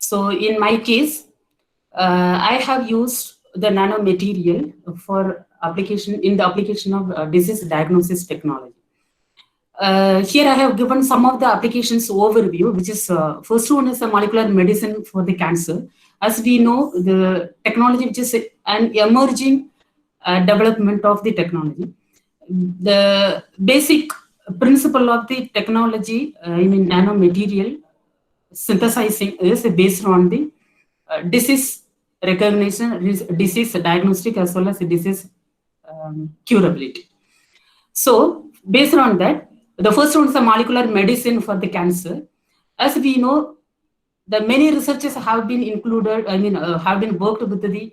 So in my case, I have used the nanomaterial for application in the application of disease diagnosis technology. Here I have given some of the applications overview, which is first one is a molecular medicine for the cancer. As we know, the technology which is an emerging development of the technology. The basic principle of the technology, nanomaterial synthesizing is based on the disease recognition, disease diagnostic, as well as disease curability. So, based on that, the first one is a molecular medicine for the cancer. As we know, the many researchers have been included, have been worked with the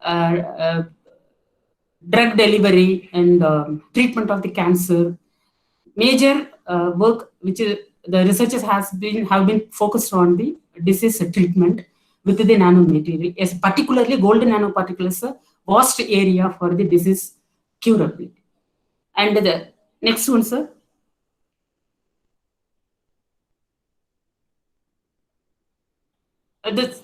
uh, uh, drug delivery and treatment of the cancer. Major work which the researchers have been focused on the disease treatment with the nanomaterial, as particularly golden nanoparticles, a vast area for the disease curability. And the next one, sir. The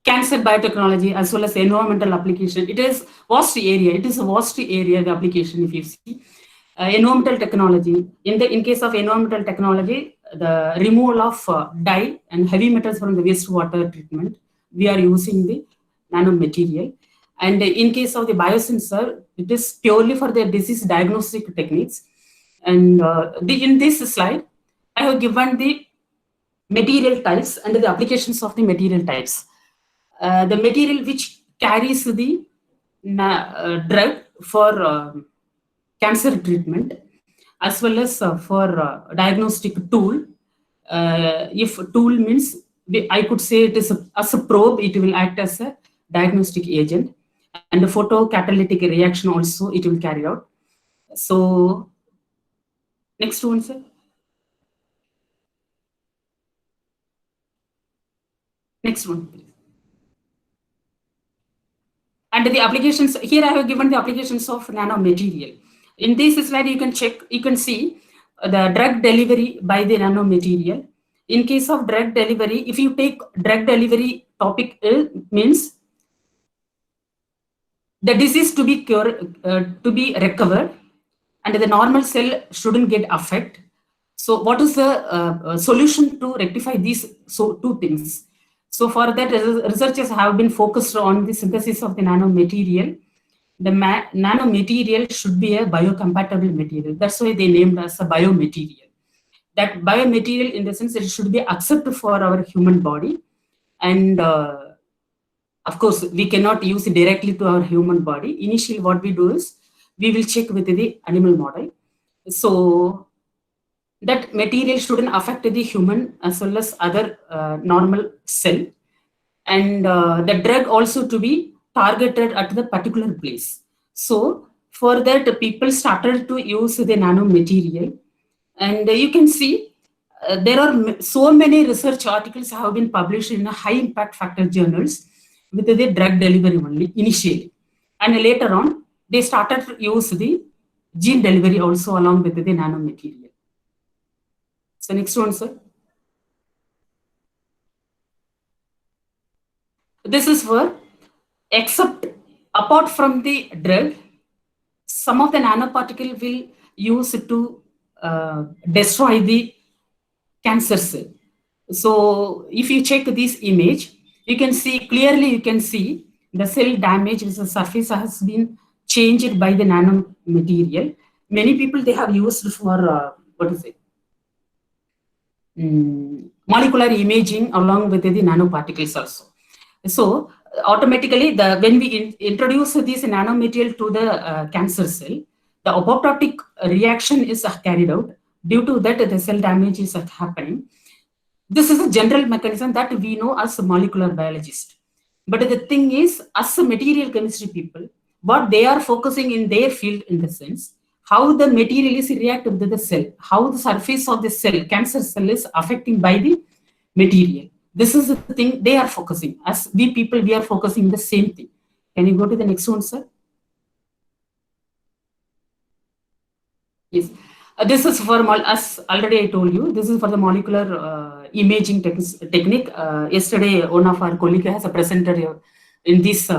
cancer biotechnology as well as environmental application. It is vast area. It is a vast area, the application, if you see. Environmental technology. In case of environmental technology, the removal of dye and heavy metals from the wastewater treatment, we are using the nanomaterial. And in case of the biosensor, it is purely for the disease diagnostic techniques. And in this slide, I have given the material types and the applications of the material types. The material which carries the drug for cancer treatment, as well as for diagnostic tool. If tool means, I could say it is as a probe, it will act as a diagnostic agent, and a photocatalytic reaction also it will carry out. So, next one, sir. Next one, please. And the applications, here I have given the applications of nanomaterial. In this slide, you can check, you can see the drug delivery by the nanomaterial. In case of drug delivery, if you take drug delivery topic, means the disease to be cured, to be recovered, and the normal cell shouldn't get affected. So what is the solution to rectify these two things? So for that, researchers have been focused on the synthesis of the nanomaterial. The nanomaterial should be a biocompatible material. That's why they named as a biomaterial. That biomaterial, in the sense, it should be accepted for our human body. And of course, we cannot use it directly to our human body. Initially, what we do is, we will check with the animal model. So that material shouldn't affect the human as well as other normal cell. And the drug also to be targeted at the particular place. So for that, people started to use the nanomaterial. And you can see there are so many research articles have been published in high impact factor journals with the drug delivery only initially. And later on, they started to use the gene delivery also along with the nanomaterial. So next one, sir. This is for, except apart from the drug, some of the nanoparticle will use it to destroy the cancer cell. So if you check this image, you can see clearly, you can see the cell damage with the surface has been changed by the nanomaterial. Many people, they have used for what is it? Molecular imaging along with the nanoparticles also. So automatically, when we introduce this nanomaterial to the cancer cell, the apoptotic reaction is carried out. Due to that, the cell damage is happening. This is a general mechanism that we know as a molecular biologist. But the thing is, as a material chemistry people, what they are focusing in their field, in the sense, how the material is reacting to the cell, how the surface of the cell, cancer cell, is affecting by the material. This is the thing they are focusing. As we people, we are focusing the same thing. Can you go to the next one, sir? Yes. This is for, as already I told you, this is for the molecular imaging technique. Yesterday, one of our colleagues has presented in this.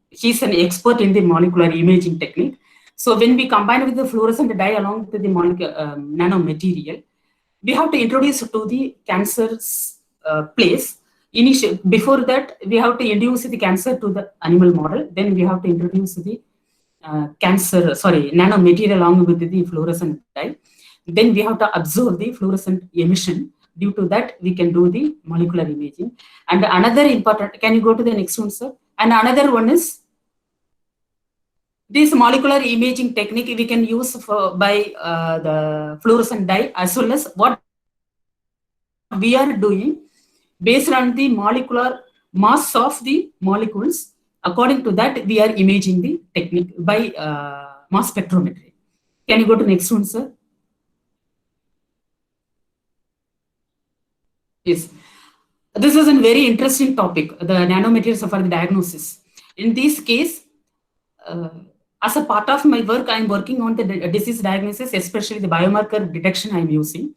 He's an expert in the molecular imaging technique. So when we combine with the fluorescent dye along with the molecular nanomaterial, we have to introduce to the cancer's place. Before that, we have to induce the cancer to the animal model. Then we have to introduce the nanomaterial along with the fluorescent dye. Then we have to observe the fluorescent emission. Due to that, we can do the molecular imaging. And another important, can you go to the next one, sir? And another one is this molecular imaging technique we can use by the fluorescent dye, as well as what we are doing based on the molecular mass of the molecules. According to that, we are imaging the technique by mass spectrometry. Can you go to the next one, sir? Yes. This is a very interesting topic, the nanomaterials for the diagnosis. In this case, as a part of my work, I am working on the disease diagnosis, especially the biomarker detection I am using.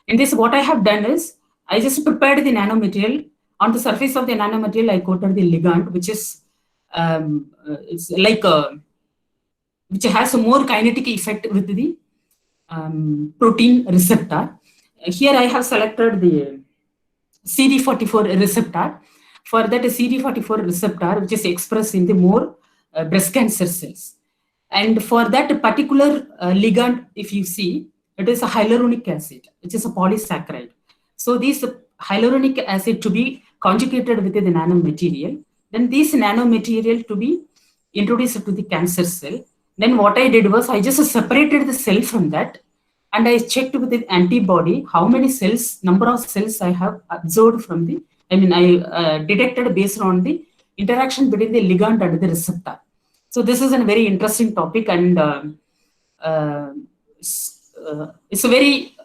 In this, what I have done is, I just prepared the nanomaterial. On the surface of the nanomaterial, I coated the ligand, which is it's like which has a more kinetic effect with the protein receptor. Here I have selected the CD44 receptor. For that CD44 receptor, which is expressed in the more breast cancer cells. And for that particular ligand, if you see, it is a hyaluronic acid, which is a polysaccharide. So this hyaluronic acid to be conjugated with the nanomaterial, then this nanomaterial to be introduced to the cancer cell. Then what I did was I just separated the cell from that, and I checked with the antibody how many cells, number of cells I have observed from the, I detected based on the interaction between the ligand and the receptor. So this is a very interesting topic, and it's very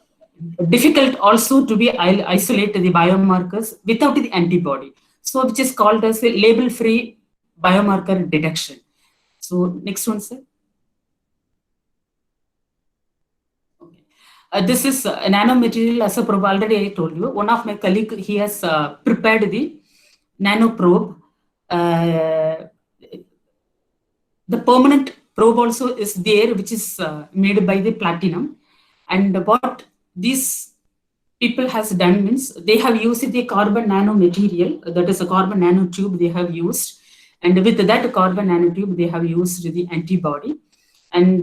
difficult also to be isolate the biomarkers without the antibody. So which is called as a label-free biomarker detection. So next one, sir. This is a nanomaterial, as a probe. Already I told you. One of my colleague, he has prepared the nanoprobe. The permanent probe also is there, which is made by the platinum. And what these people has done means they have used the carbon nanomaterial, that is a carbon nanotube they have used. And with that carbon nanotube, they have used the antibody. And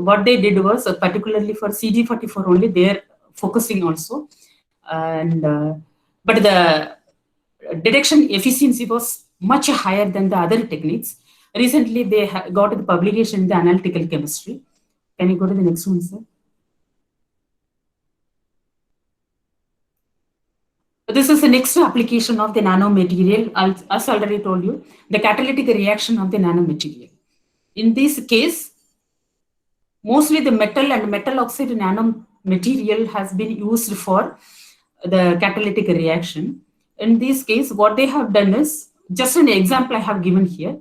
what they did was, particularly for CD44 only, they're focusing also. And but the detection efficiency was much higher than the other techniques. Recently, they got the publication in the analytical chemistry. Can you go to the next one, sir? This is the next application of the nanomaterial. As already told you, the catalytic reaction of the nanomaterial. In this case, mostly the metal and metal oxide nanomaterial has been used for the catalytic reaction. In this case, what they have done is, just an example I have given here.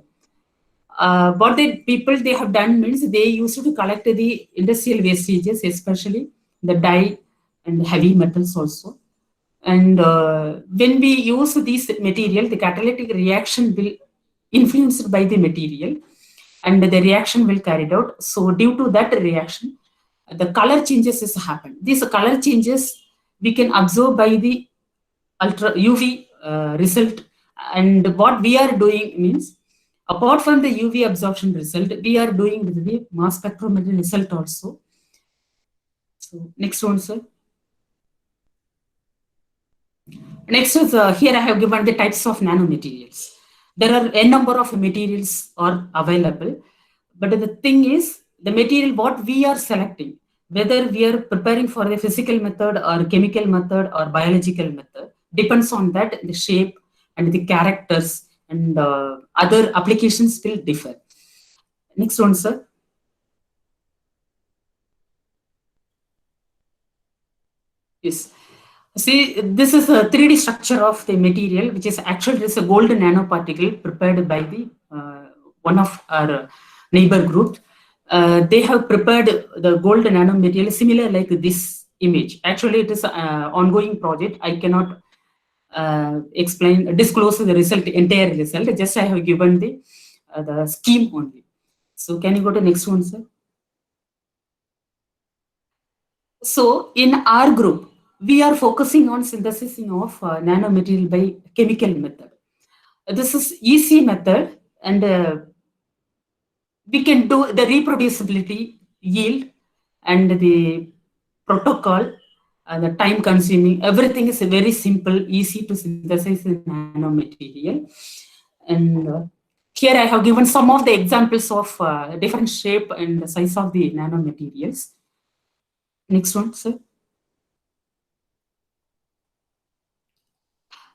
What they have done means they used to collect the industrial wastages, especially the dye and heavy metals also. And when we use this material, the catalytic reaction will influenced by the material, and the reaction will carried out. So due to that reaction, the color changes has happened. These color changes we can observe by the ultra UV result. And what we are doing means, apart from the UV absorption result, we are doing with the mass spectrometry result also. So next one, sir. Next is here I have given the types of nanomaterials. There are a number of materials are available, but the thing is, the material what we are selecting, whether we are preparing for the physical method or chemical method or biological method, depends on that the shape and the characters and other applications will differ. Next one, sir. Yes. See, this is a 3D structure of the material, which is actually a gold nanoparticle prepared by the one of our neighbor group. They have prepared the gold nanomaterial similar like this image. Actually, it is an ongoing project. I cannot disclose the result, entire result. Just I have given the scheme only. So can you go to next one, sir? So in our group, we are focusing on synthesizing of nanomaterial by chemical method. This is easy method, and we can do the reproducibility, yield, and the protocol, the time consuming. Everything is very simple, easy to synthesize in nanomaterial. And here I have given some of the examples of different shape and size of the nanomaterials. Next one, sir.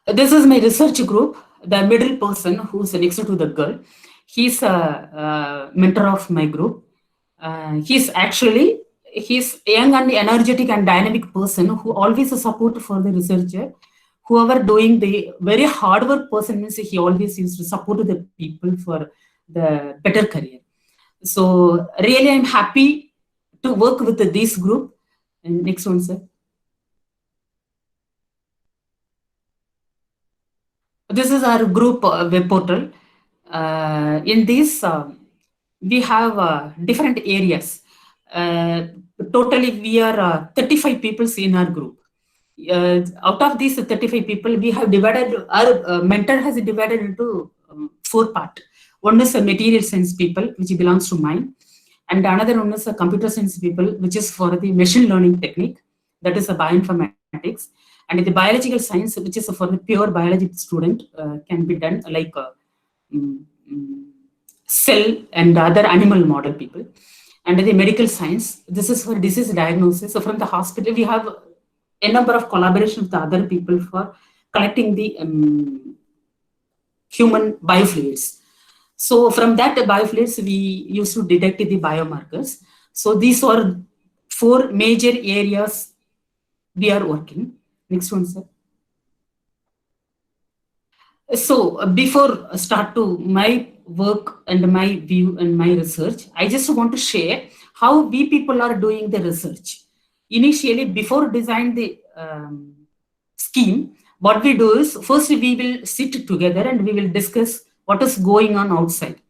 This is my research group. The middle person who's next to the girl, he's a mentor of my group. He's young and energetic and dynamic person who always support for the researcher. Whoever doing the very hard work person means he always used to support the people for the better career. So really, I'm happy to work with this group. And next one, sir. This is our group web portal. In this, we have different areas. Totally, we are 35 people in our group. Out of these 35 people, we have divided, our mentor has divided into 4 parts. One is a material science people, which belongs to mine. And another one is a computer science people, which is for the machine learning technique, that is a bioinformatics. And the biological science, which is for the pure biology student, can be done like cell and other animal model people. And the medical science, this is for disease diagnosis. So from the hospital, we have a number of collaboration with the other people for collecting the human biofluids. So from that biofluids, we used to detect the biomarkers. So these are 4 major areas we are working. Next one, sir. So before start to my work and my view and my research, I just want to share how we people are doing the research. Initially, before design the scheme, what we do is first we will sit together and we will discuss what is going on outside.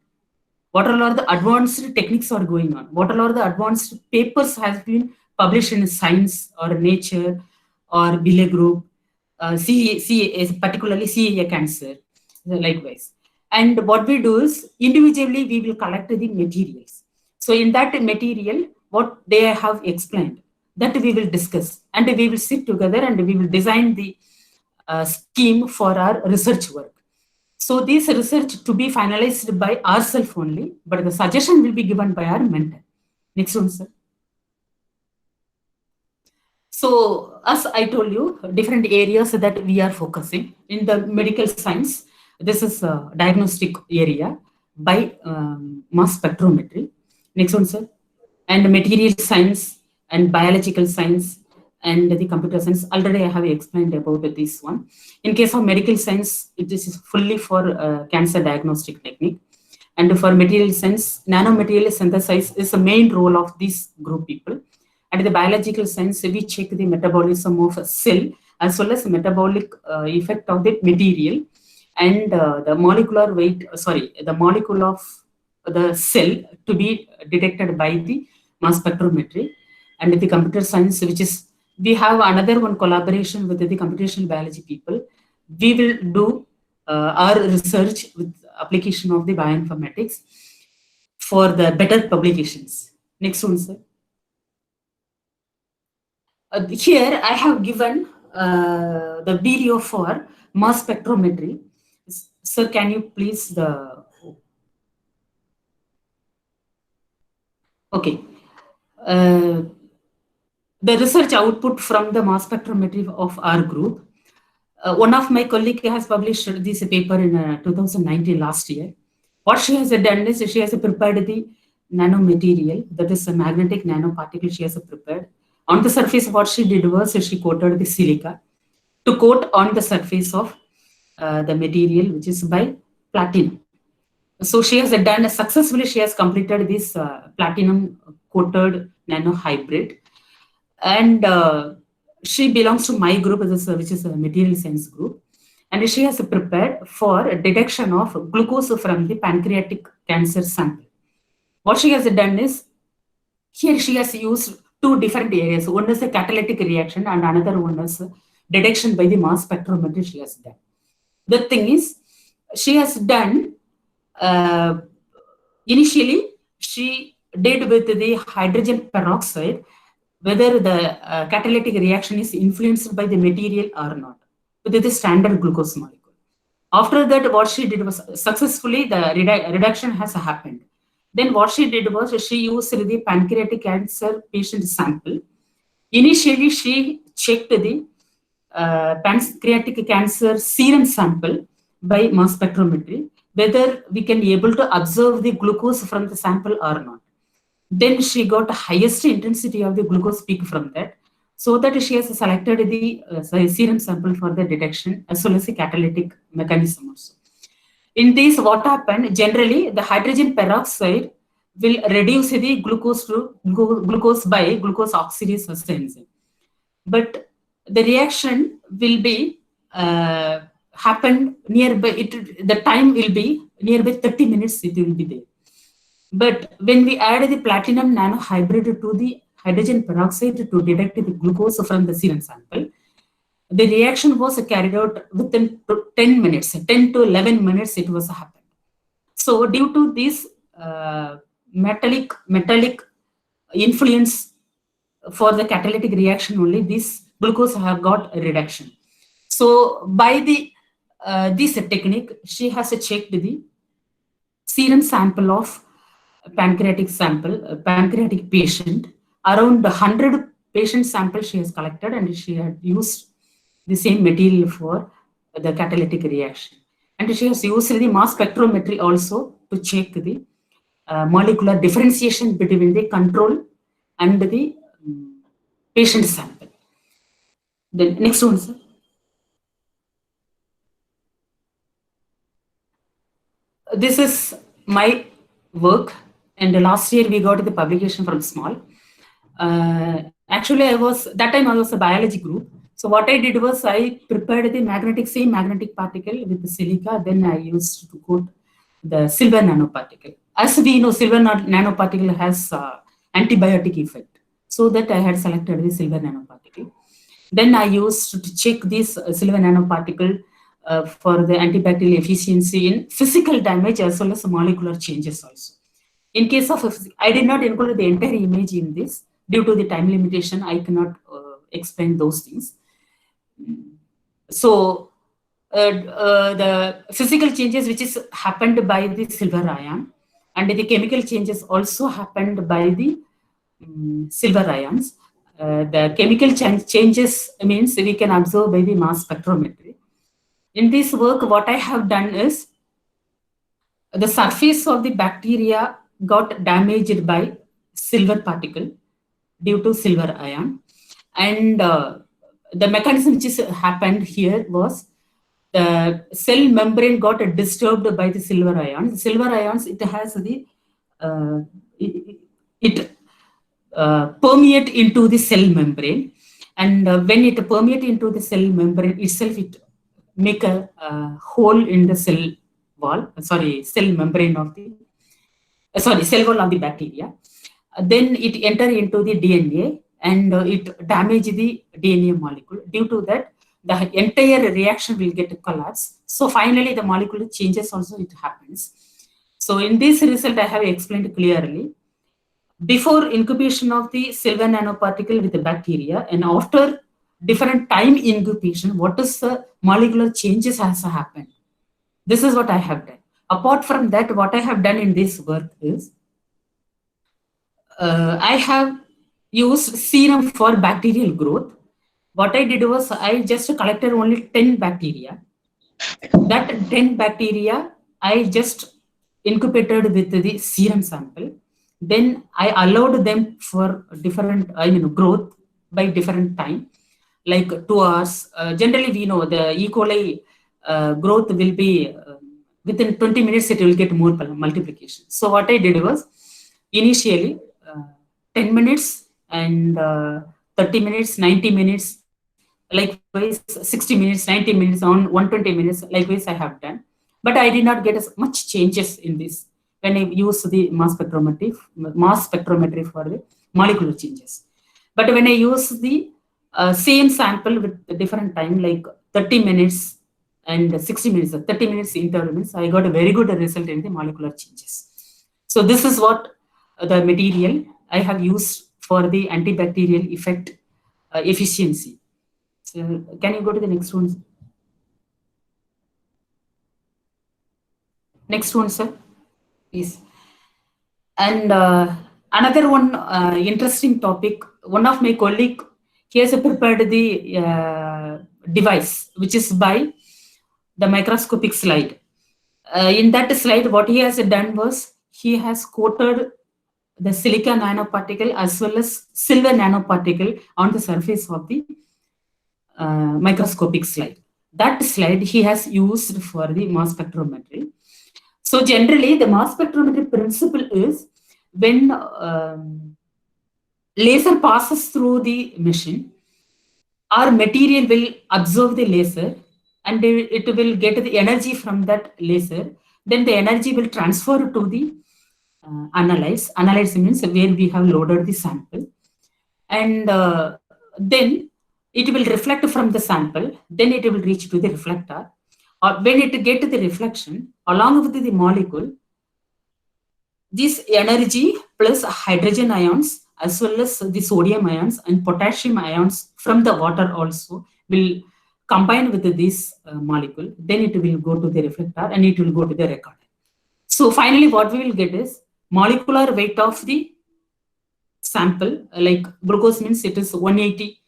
What all are the advanced techniques are going on? What all are the advanced papers has been published in Science or Nature or Bille Group, particularly CA cancer, likewise. And what we do is individually we will collect the materials. So in that material, what they have explained, that we will discuss, and we will sit together and we will design the scheme for our research work. So this research to be finalized by ourselves only, but the suggestion will be given by our mentor. Next one, sir. So as I told you, different areas that we are focusing in the medical science. This is a diagnostic area by mass spectrometry. Next one, sir. And material science and biological science and the computer science. Already I have explained about this one. In case of medical science, this is fully for cancer diagnostic technique. And for material science, nanomaterial synthesis is the main role of this group people. And the biological science, we check the metabolism of a cell as well as the metabolic effect of the material and the molecular weight, the molecule of the cell to be detected by the mass spectrometry. And the computer science, which is, we have another one collaboration with the computational biology people. We will do our research with application of the bioinformatics for the better publications. Next one, sir. Here I have given the video for mass spectrometry. Sir, can you please okay. The research output from the mass spectrometry of our group. One of my colleagues has published this paper in 2019 last year. What she has done is she has prepared the nanomaterial, that is a magnetic nanoparticle she has prepared. On the surface, what she did was she coated the silica to coat on the surface of the material, which is by platinum. So she has done successfully, she has completed this platinum coated nano hybrid. And she belongs to my group, which is a material science group. And she has prepared for detection of glucose from the pancreatic cancer sample. What she has done is, here she has used two different areas. One is a catalytic reaction and another one is detection by the mass spectrometry she has done. The thing is, she has done, initially, she did with the hydrogen peroxide, whether the catalytic reaction is influenced by the material or not, with the standard glucose molecule. After that, what she did was, successfully the reduction has happened. Then what she did was, she used the pancreatic cancer patient sample. Initially, she checked the pancreatic cancer serum sample by mass spectrometry, whether we can able to observe the glucose from the sample or not. Then she got highest intensity of the glucose peak from that, so that she has selected the serum sample for the detection as well as the catalytic mechanism also. In this, what happened, generally the hydrogen peroxide will reduce the glucose to glucose by glucose oxidase enzyme. But the reaction will be happen nearby, the time will be nearby 30 minutes, it will be there. But when we add the platinum nano hybrid to the hydrogen peroxide to detect the glucose from the serum sample, the reaction was carried out within 10 minutes, 10 to 11 minutes it was happened. So due to this metallic influence for the catalytic reaction only, this glucose have got a reduction. So by the this technique, she has checked the serum sample of pancreatic patient. Around 100 patient samples she has collected, and she had used the same material for the catalytic reaction. And she has used the mass spectrometry also to check the molecular differentiation between the control and the patient sample. The next one, sir. This is my work, and last year we got the publication from SMAL. Actually, that time I was a biology group. So what I did was, I prepared the same magnetic particle with the silica. Then I used to coat the silver nanoparticle. As we know, silver nanoparticle has antibiotic effect. So that I had selected the silver nanoparticle. Then I used to check this silver nanoparticle for the antibacterial efficiency in physical damage as well as molecular changes also. In case of, I did not include the entire image in this. Due to the time limitation, I cannot explain those things. So the physical changes which is happened by the silver ion, and the chemical changes also happened by the silver ions. The chemical changes means we can observe by the mass spectrometry. In this work, what I have done is, the surface of the bacteria got damaged by silver particle due to silver ion, and the mechanism which is happened here was, the cell membrane got disturbed by the silver ions. The silver ions, it has the permeate into the cell membrane, and when it permeate into the cell membrane itself, it make a hole in the cell membrane of the cell wall of the bacteria. Then it enter into the DNA, and it damage the DNA molecule. Due to that, the entire reaction will get collapsed. So finally, the molecular changes also it happens. So in this result, I have explained clearly. Before incubation of the silver nanoparticle with the bacteria, and after different time incubation, what is the molecular changes has happened. This is what I have done. Apart from that, what I have done in this work is, I have used serum for bacterial growth. What I did was, I just collected only 10 bacteria. That 10 bacteria, I just incubated with the serum sample. Then I allowed them for different, growth by different time, like 2 hours. Generally, we know the E. coli growth will be within 20 minutes it will get more multiplication. So what I did was initially 10 minutes and 30 minutes, 90 minutes, likewise 60 minutes, 90 minutes, on 120 minutes, likewise I have done. But I did not get as much changes in this when I use the mass spectrometry for the molecular changes. But when I use the same sample with a different time, like 30 minutes and 60 minutes, 30 minutes intervals, I got a very good result in the molecular changes. So this is what the material I have used for the antibacterial effect efficiency. So can you go to the next one? Next one, sir, please. And another one interesting topic, one of my colleague, he has prepared the device, which is by the microscopic slide. In that slide, what he has done was he has coated the silica nanoparticle as well as silver nanoparticle on the surface of the microscopic slide. That slide he has used for the mass spectrometry. So generally, the mass spectrometry principle is when laser passes through the machine, our material will absorb the laser and it will get the energy from that laser. Then the energy will transfer to the analyze. Analyze means where we have loaded the sample. And then it will reflect from the sample. Then it will reach to the reflector. Or when it get to the reflection, along with the molecule, this energy plus hydrogen ions as well as the sodium ions and potassium ions from the water also will combine with this molecule. Then it will go to the reflector and it will go to the recorder. So finally, what we will get is molecular weight of the sample, like glucose means it is 180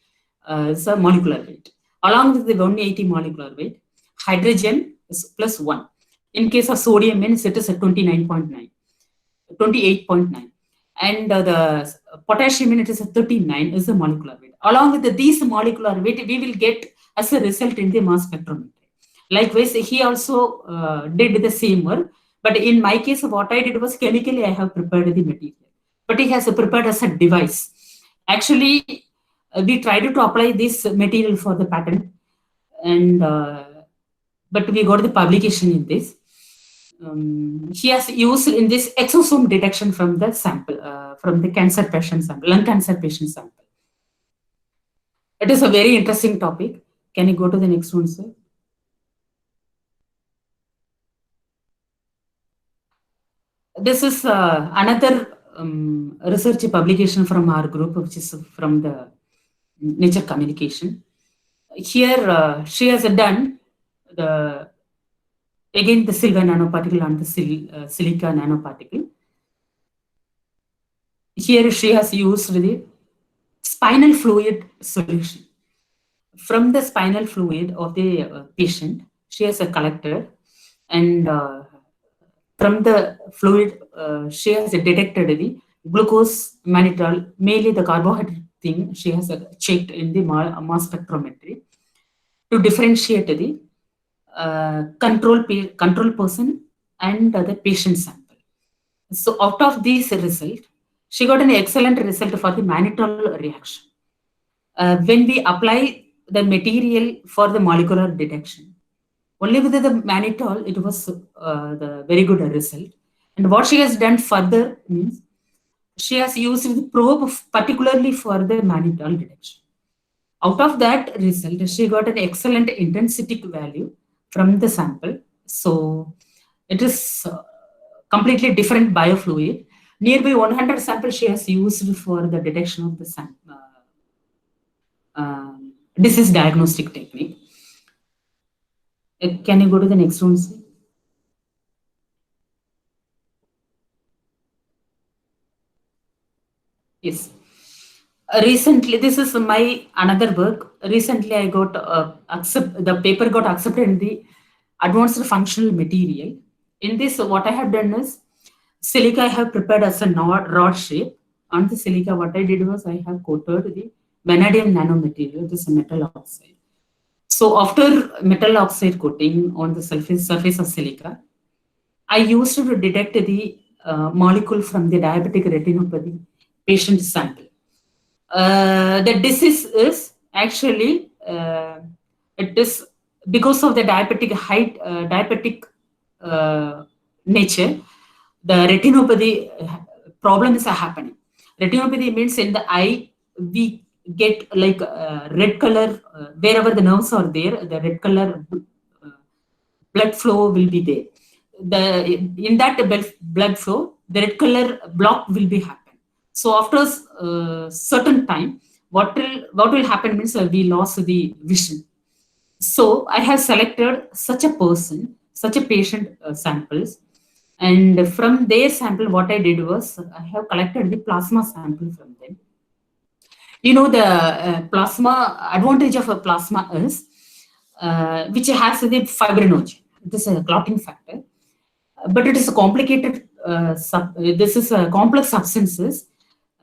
is a molecular weight. Along with the 180 molecular weight, hydrogen is plus 1. In case of sodium means it is a 29.9. 28.9, and the potassium it is a 39 is the molecular weight. Along with these molecular weight, we will get as a result in the mass spectrometry. Likewise, he also did the same work, but in my case, what I did was chemically I have prepared the material, but he has prepared as a device. Actually, we tried to apply this material for the patent, and but we got the publication in this. He has used in this exosome detection from the sample, from the cancer patient sample, lung cancer patient sample. It is a very interesting topic. Can you go to the next one, sir? This is another research publication from our group, which is from the Nature Communication. Here, she has done again the silver nanoparticle and the silica nanoparticle. Here she has used the spinal fluid solution. From the spinal fluid of the patient, she has collected, and from the fluid, she has detected the glucose, mannitol, mainly the carbohydrate thing. She has checked in the mass spectrometry to differentiate the control person and the patient sample. So out of this result, she got an excellent result for the mannitol reaction. When we apply the material for the molecular detection, only with the mannitol, it was the very good result. And what she has done further means she has used the probe particularly for the mannitol detection. Out of that result, she got an excellent intensity value from the sample. So it is completely different biofluid. Nearby 100 samples she has used for the detection of the disease diagnostic technique. Can you go to the next one, sir? Yes. Recently, this is my another work. Recently, I got the paper got accepted in the advanced functional material. In this, what I have done is silica I have prepared as a rod shape. On the silica, what I did was I have coated the vanadium nanomaterial, this metal oxide. So after metal oxide coating on the surface of silica, I used to detect the molecule from the diabetic retinopathy patient sample. The disease is actually it is because of the diabetic nature. The retinopathy problem is happening. Retinopathy means in the eye we get like red color wherever the nerves are there. The red color blood flow will be there. In that blood flow, the red color block will be happen. So after a certain time, what will happen means we lost the vision. So I have selected such a person, such a patient samples, and from their sample, what I did was I have collected the plasma sample from them. The plasma advantage of a plasma is which has the fibrinogen. This is a clotting factor, but it is a complicated. This is a complex substances.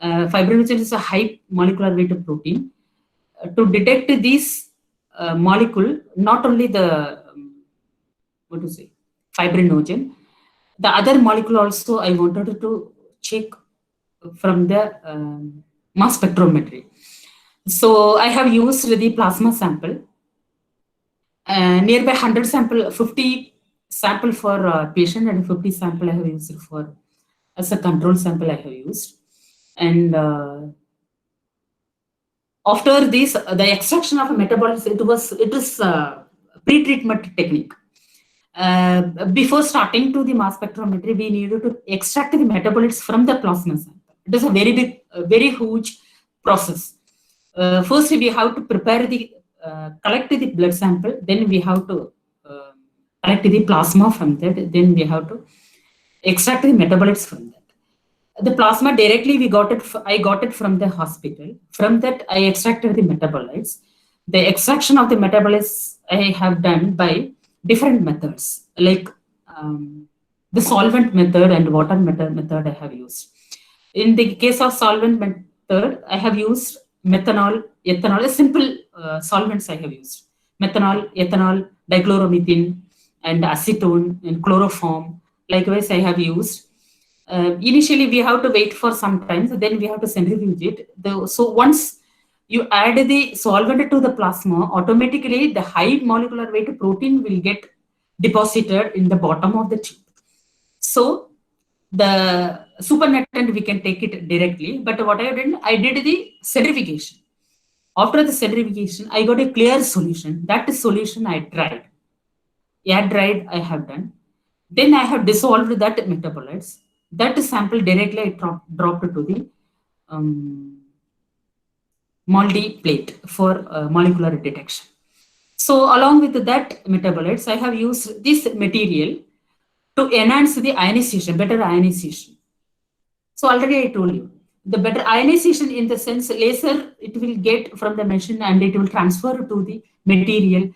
Fibrinogen is a high molecular weight of protein. To detect these molecule, not only the what to say fibrinogen, the other molecule also I wanted to check from the mass spectrometry. So I have used the plasma sample, nearby 100 sample, 50 sample for patient and 50 sample I have used for as a control sample I have used. And after this, the extraction of metabolites, it is pre-treatment technique. Before starting to the mass spectrometry, we needed to extract the metabolites from the plasma sample. It is a very big, very huge process. First, we have to prepare the collect the blood sample. Then we have to collect the plasma from that. Then we have to extract the metabolites from that. The plasma directly we got it. I got it from the hospital. From that, I extracted the metabolites. The extraction of the metabolites I have done by different methods, like the solvent method and water method I have used. In the case of solvent method, I have used methanol, ethanol, simple solvents I have used. Methanol, ethanol, dichloromethane, and acetone and chloroform. Likewise, I have used. Initially, we have to wait for some time, then we have to centrifuge it. So once you add the solvent to the plasma, automatically the high molecular weight protein will get deposited in the bottom of the tube. So the supernatant we can take it directly, but what I did the centrifugation. After the centrifugation, I got a clear solution. That solution I dried. Air dried I have done. Then I have dissolved that metabolites. That sample directly I dropped to the MALDI plate for molecular detection. So along with that metabolites, I have used this material to enhance the ionization, better ionization. So already I told you, the better ionization in the sense laser, it will get from the machine and it will transfer to the material.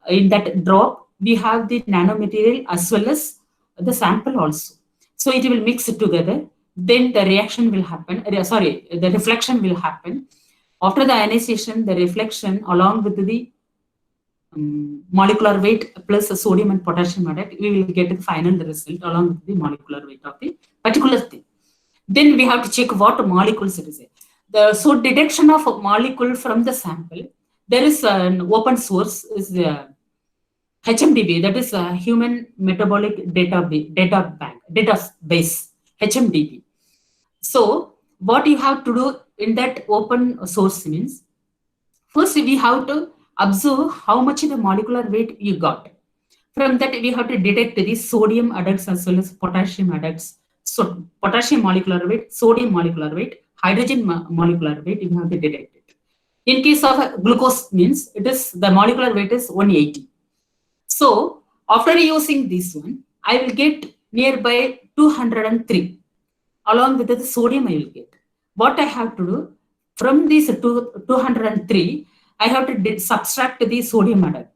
In that drop, we have the nanomaterial as well as the sample also. So it will mix it together. Then the reaction will happen. The reflection will happen. After the ionization, the reflection along with the molecular weight plus sodium and potassium iodide, we will get the final result along with the molecular weight of the particular thing. Then we have to check what molecules it is. So detection of a molecule from the sample, there is an open source, is the HMDB, that is a Human Metabolic Database, HMDB. So what you have to do in that open source means, first we have to observe how much the molecular weight you got. From that we have to detect the sodium adducts as well as potassium adducts. So potassium molecular weight, sodium molecular weight, hydrogen molecular weight, you have to detect it. In case of glucose means, it is the molecular weight is 180. So after using this one, I will get nearby 203. Along with the sodium I will get. What I have to do, from this 203, I have to subtract the sodium adduct,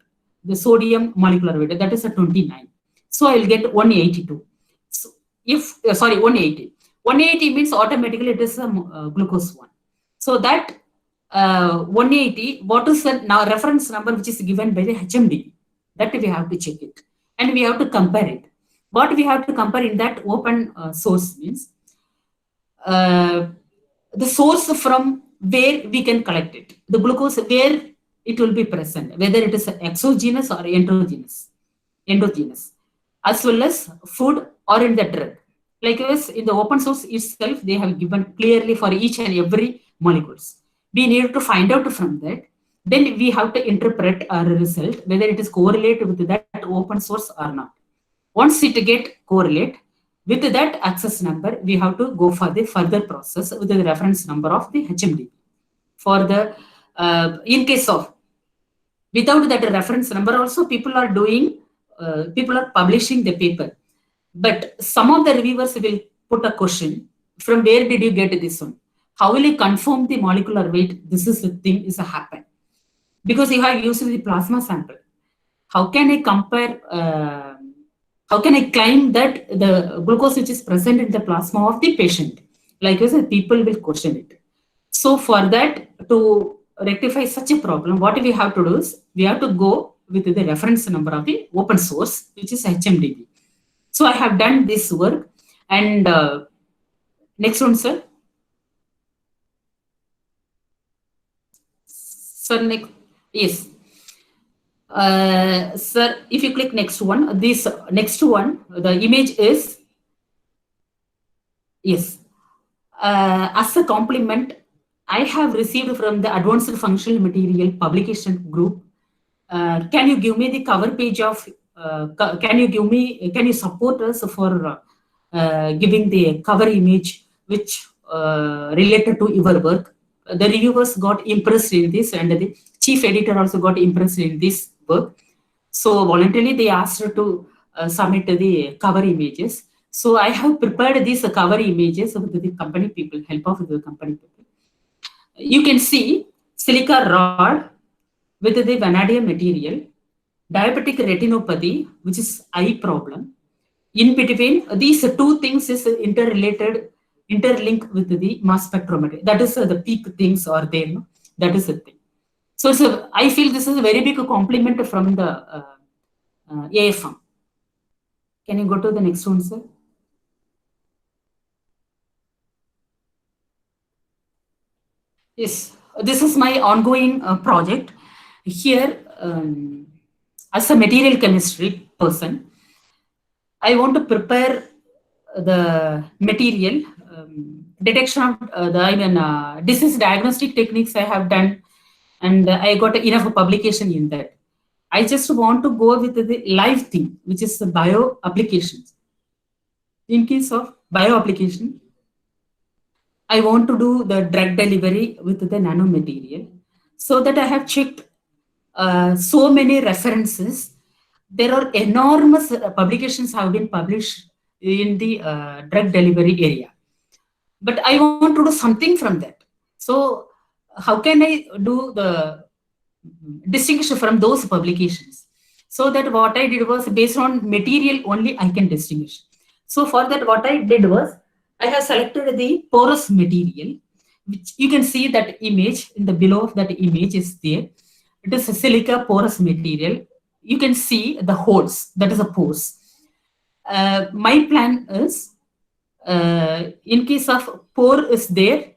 the sodium molecular weight, that is a 29. So I will get 182. So if, 180. 180 means automatically it is a glucose one. So that 180, what is the now reference number which is given by the HMD? That we have to check it. And we have to compare it. What we have to compare in that open source means the source from where we can collect it, the glucose where it will be present, whether it is exogenous or endogenous, as well as food or in the drug. Likewise, in the open source itself, they have given clearly for each and every molecules. We need to find out from that. Then we have to interpret our result, whether it is correlated with that open source or not. Once it get correlate with that access number, we have to go for the further process with the reference number of the HMDB. For the in case of without that reference number, also people are publishing the paper, but some of the reviewers will put a question: from where did you get this one? How will you confirm the molecular weight? This is the thing is a happen because you have used the plasma sample. How can I compare? How can I claim that the glucose which is present in the plasma of the patient? Like I said, people will question it. So for that, to rectify such a problem, what we have to do is we have to go with the reference number of the open source, which is HMDB. So I have done this work. And next one, sir. Sir, next, yes. Sir, if you click next one, this next one, the image is, yes. As a compliment, I have received from the Advanced Functional Material Publication Group. Can you give me the cover page of, can you support us for giving the cover image which related to your work? The reviewers got impressed in this, and the chief editor also got impressed in this work. So voluntarily they asked her to submit the cover images. So I have prepared these cover images with the company people, help of the company people. You can see silica rod with the vanadium material, diabetic retinopathy, which is eye problem. In between, these two things is interlinked with the mass spectrometry. That is the peak things are there. No? That is the thing. So I feel this is a very big compliment from the AFM. Can you go to the next one, sir? Yes, this is my ongoing project. Here, as a material chemistry person, I want to prepare the material detection of disease diagnostic techniques I have done, and I got enough publication in that. I just want to go with the live thing, which is the bio applications. In case of bio application, I want to do the drug delivery with the nanomaterial, so that I have checked so many references. There are enormous publications have been published in the drug delivery area, but I want to do something from that. So how can I do the distinction from those publications? So that what I did was based on material only I can distinguish. So for that, what I did was I have selected the porous material, which you can see that image in the below of that image is there. It is a silica porous material. You can see the holes, that is a pores. My plan is, in case of pore is there,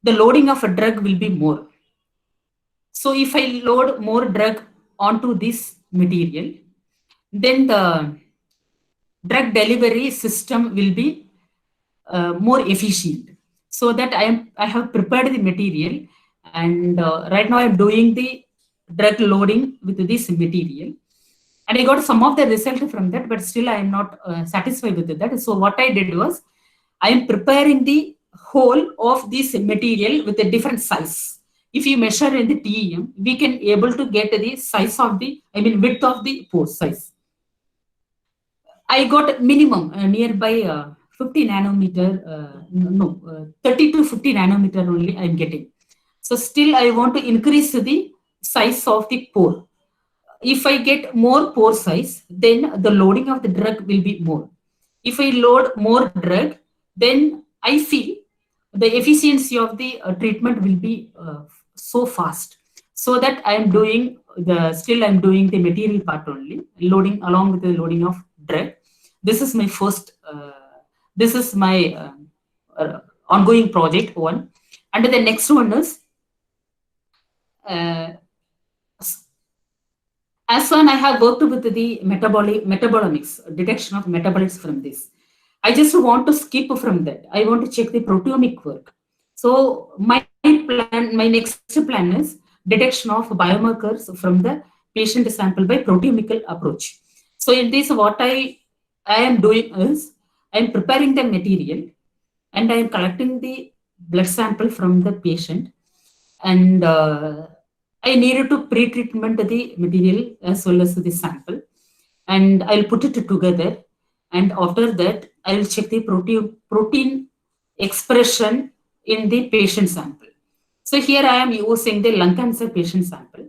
the loading of a drug will be more. So if I load more drug onto this material, then the drug delivery system will be more efficient. So that I have prepared the material, and right now I'm doing the drug loading with this material, and I got some of the result from that, but still I am not satisfied with that. So what I did was I am preparing the whole of this material with a different size. If you measure in the TEM, we can able to get the size of the, width of the pore size. I got minimum nearby 50 nanometer, 30 to 50 nanometer only I'm getting. So still I want to increase the size of the pore. If I get more pore size, then the loading of the drug will be more. If I load more drug, then I feel the efficiency of the treatment will be so fast. So that I am doing I'm doing the material part only, loading along with the loading of drug. This is my first, this is my ongoing project one. And the next one is, as soon I have worked with the metabolomics, detection of metabolites from this. I just want to skip from that. I want to check the proteomic work. So my next plan is detection of biomarkers from the patient sample by proteomical approach. So in this, what I am doing is I am preparing the material and I am collecting the blood sample from the patient, and I needed to pre-treatment the material as well as the sample, and I'll put it together. And after that, I'll check the protein expression in the patient sample. So here I am using the lung cancer patient sample.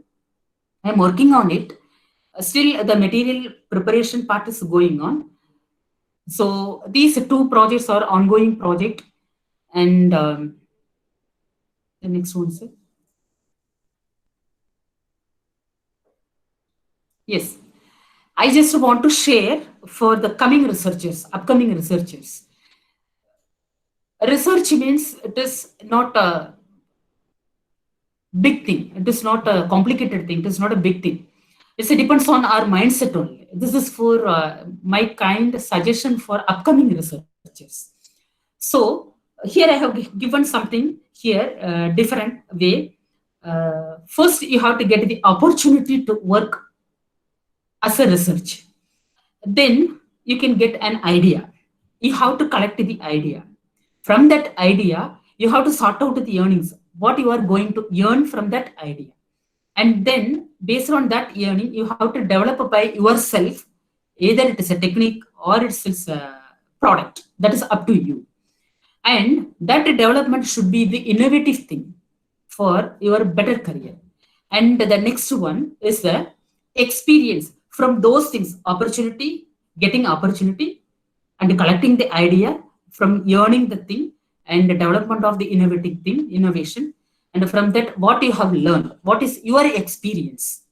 I'm working on it. Still, the material preparation part is going on. So these two projects are ongoing project, and the next one, sir. Yes. I just want to share for the coming researchers, upcoming researchers. Research means it is not a big thing. It is not a complicated thing. It is not a big thing. It depends on our mindset only. This is for my kind suggestion for upcoming researchers. So here I have given something here, different way. First, you have to get the opportunity to work as a research. Then you can get an idea. You have to collect the idea. From that idea, you have to sort out the earnings, what you are going to earn from that idea. And then based on that earning, you have to develop by yourself, either it is a technique or it's a product. That is up to you. And that development should be the innovative thing for your better career. And the next one is the experience from those things, opportunity, getting opportunity, and collecting the idea, from earning the thing, and the development of the innovative thing, innovation. And from that, what you have learned, what is your experience,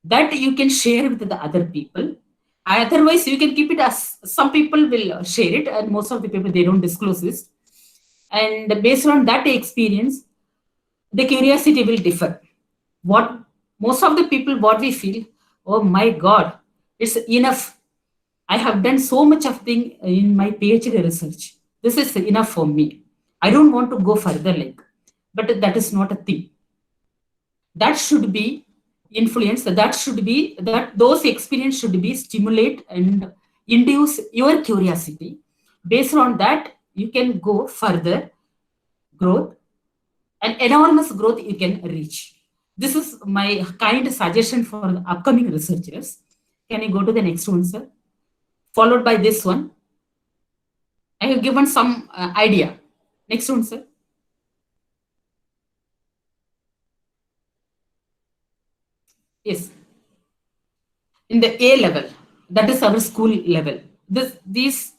that you can share with the other people. Otherwise, you can keep it as some people will share it, and most of the people they don't disclose this. And based on that experience, the curiosity will differ. What most of the people, what we feel, oh my God, it's enough. I have done so much of thing in my PhD research. This is enough for me. I don't want to go further, like, but that is not a thing. That should be influence. That should be that those experience should be stimulate and induce your curiosity. Based on that, you can go further growth, and enormous growth you can reach. This is my kind suggestion for the upcoming researchers. Can you go to the next one, sir? Followed by this one. I have given some idea. Next one, sir. Yes. In the A level, that is our school level. These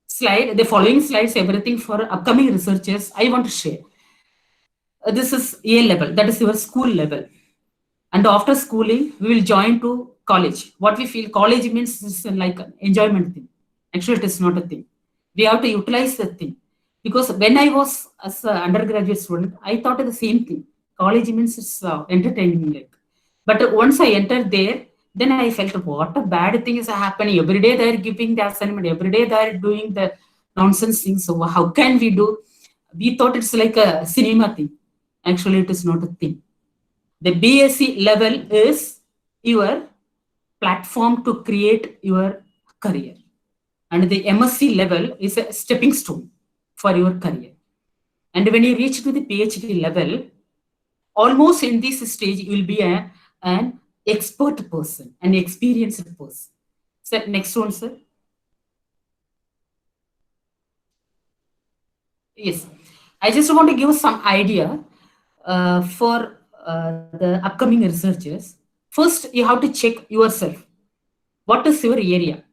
slide, the following slides, everything for upcoming researchers, I want to share. This is A level, that is your school level. And after schooling, we will join to college. What we feel college means is like an enjoyment thing. Actually, it is not a thing. We have to utilize the thing. Because when I was as an undergraduate student, I thought of the same thing. College means it's entertaining. Like. But once I entered there, then I felt what a bad thing is happening. Every day they are giving the assignment. Every day they are doing the nonsense things. So how can we do? We thought it's like a cinema thing. Actually, it is not a thing. The BSc level is your platform to create your career. And the MSc level is a stepping stone for your career. And when you reach to the PhD level, almost in this stage, you will be an expert person, an experienced person. So next one, sir. Yes. I just want to give some idea for the upcoming researchers. First, you have to check yourself. What is your area?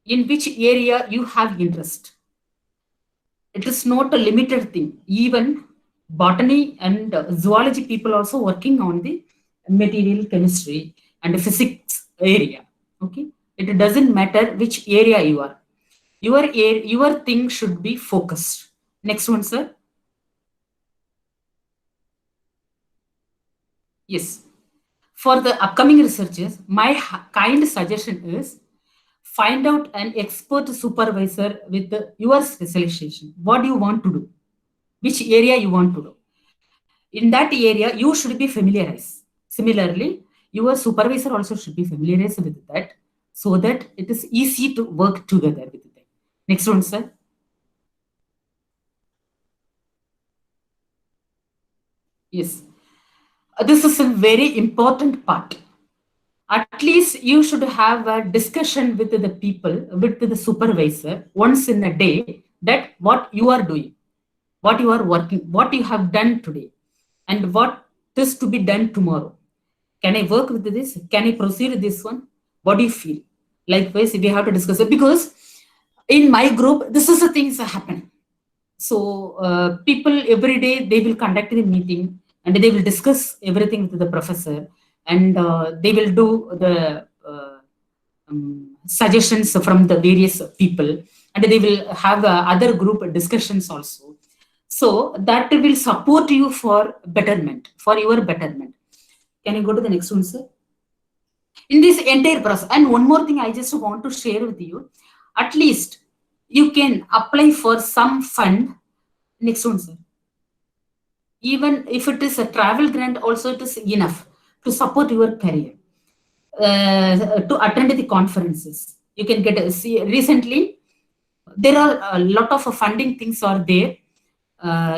In which area you have interest? It is not a limited thing. Even botany and zoology people also working on the material chemistry and physics area. Okay, it doesn't matter which area you are. Your thing should be focused. Next one, sir. Yes. For the upcoming researchers, my kind suggestion is find out an expert supervisor with your specialization. What do you want to do? Which area you want to do? In that area, you should be familiarized. Similarly, your supervisor also should be familiarized with that so that it is easy to work together with them. Next one, sir. Yes. This is a very important part. At least you should have a discussion with the people, with the supervisor once in a day that what you are doing, what you are working, what you have done today, and what is to be done tomorrow. Can I work with this? Can I proceed with this one? What do you feel? Likewise, we have to discuss it because in my group, this is the things that happen. So people every day they will conduct a meeting and they will discuss everything with the professor and they will do the suggestions from the various people and they will have other group discussions also. So that will support you for betterment, for your betterment. Can you go to the next one, sir? In this entire process, and one more thing I just want to share with you, at least you can apply for some fund. Next one, sir. Even if it is a travel grant, also it is enough to support your career. To attend the conferences, you can get see recently there are a lot of funding things are there,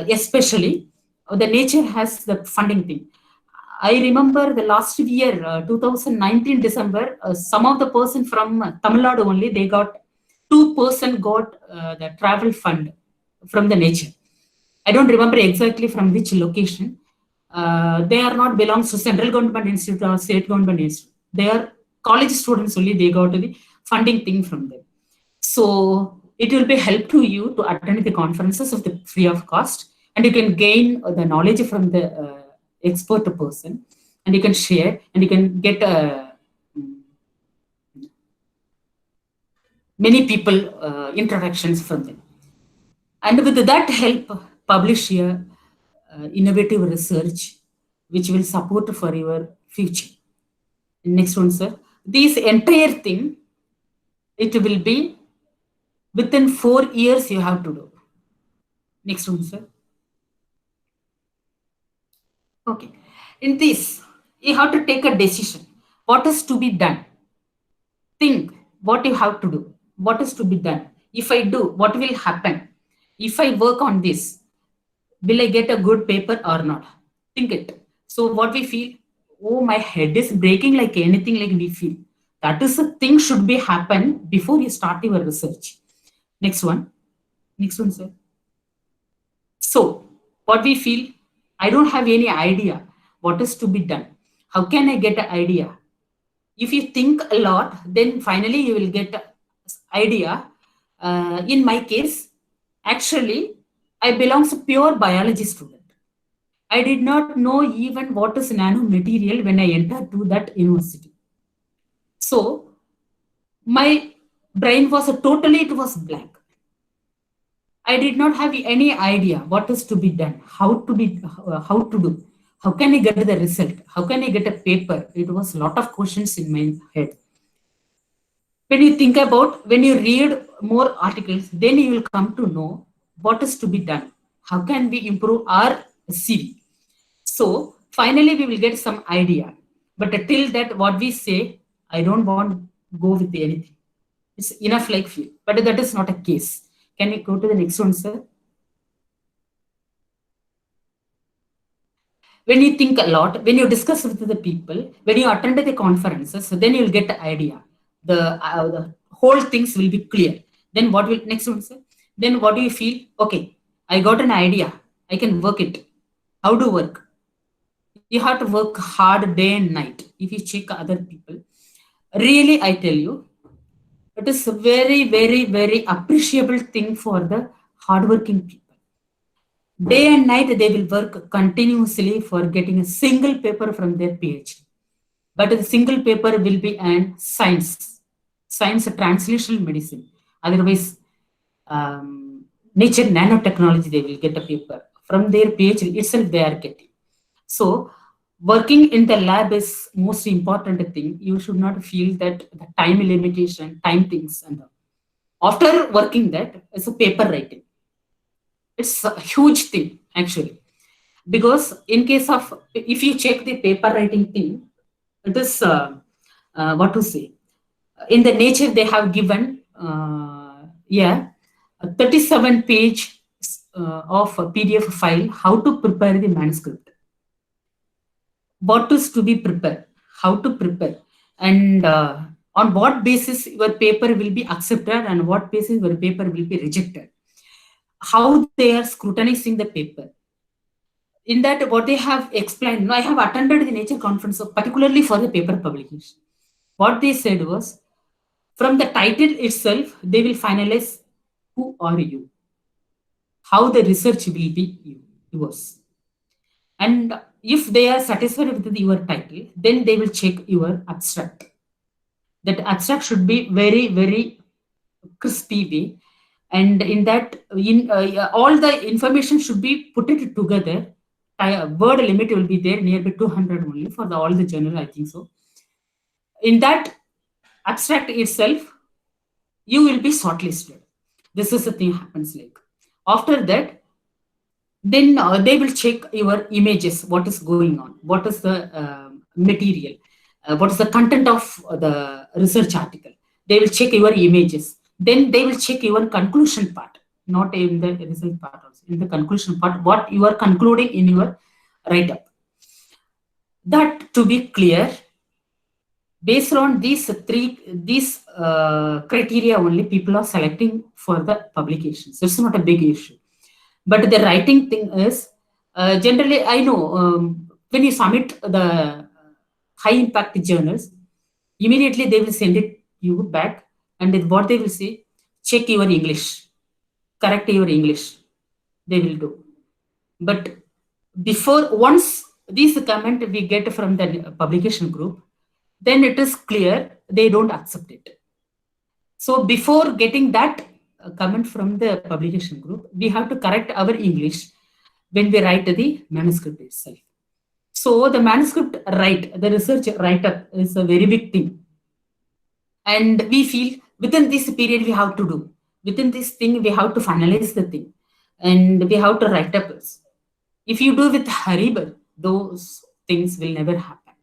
especially the nature has the funding thing. I remember the last year, 2019 December, some of the person from Tamil Nadu only, they got 2% got the travel fund from the nature. I don't remember exactly from which location. They are not belongs to central government institute or state government institute. They are college students only. They got the funding thing from them. So it will be help to you to attend the conferences of the free of cost, and you can gain the knowledge from the expert person, and you can share, and you can get many people interactions from them. And with that help, publish your innovative research, which will support for your future. Next one, sir. This entire thing, it will be within 4 years you have to do. Next one, sir. Okay. In this, you have to take a decision. What is to be done? Think what you have to do. What is to be done? If I do, what will happen? If I work on this, will I get a good paper or not? Think it. So what we feel, oh, my head is breaking like anything like we feel. That is a thing should be happen before you start your research. Next one. Next one, sir. So what we feel, I don't have any idea what is to be done. How can I get an idea? If you think a lot, then finally you will get an idea. In my case, actually, I belongs to pure biology student. I did not know even what is nanomaterial when I entered to that university. So my brain was it was blank. I did not have any idea what is to be done, how to do, how can I get the result, how can I get a paper. It was a lot of questions in my head. When you think about, when you read more articles, then you will come to know what is to be done. How can we improve our CV? So finally, we will get some idea. But till that, what we say, I don't want to go with anything. It's enough like feel. But that is not a case. Can you go to the next one, sir? When you think a lot, when you discuss with the people, when you attend the conferences, so then you'll get the idea. The whole things will be clear. Then what will next one, sir? Then what do you feel? Okay, I got an idea. I can work it. How to work? You have to work hard day and night. If you check other people, really, I tell you, it is a very, very, very appreciable thing for the hardworking people. Day and night, they will work continuously for getting a single paper from their PhD. But the single paper will be an science translational medicine. Otherwise, Nature Nanotechnology, they will get a paper. From their PhD itself, they are getting. So working in the lab is most important thing. You should not feel that the time limitation, time things, and after working that, it's a paper writing. It's a huge thing actually, because in case of, if you check the paper writing thing, it is what to say. In the Nature, they have given a 37-page of a PDF file how to prepare the manuscript, what is to be prepared, how to prepare, and on what basis your paper will be accepted and what basis your paper will be rejected, how they are scrutinizing the paper. In that, what they have explained, I have attended the Nature conference particularly for the paper publication. What they said was, from the title itself, they will finalize who are you, how the research will be yours. And if they are satisfied with your title, then they will check your abstract. That abstract should be very, very crispy way. And in that, all the information should be put it together. Word limit will be there nearby 200 only for all the journal, I think so. In that abstract itself, you will be shortlisted. This is the thing happens like. After that, then they will check your images, what is going on, what is the material, what is the content of the research article. They will check your images. Then they will check your conclusion part, not in the result part also, in the conclusion part, what you are concluding in your write-up. That to be clear, based on these criteria only, people are selecting for the publications. It's not a big issue. But the writing thing is, generally, I know when you submit the high impact journals, immediately they will send it you back, and what they will say, check your English, correct your English, they will do. But once this comment we get from the publication group, then it is clear they don't accept it. So before getting that comment from the publication group, we have to correct our English when we write the manuscript itself. So the manuscript the research write-up is a very big thing. And we feel within this period we have to do. Within this thing, we have to finalize the thing. And we have to write up. If you do with hurry, those things will never happen,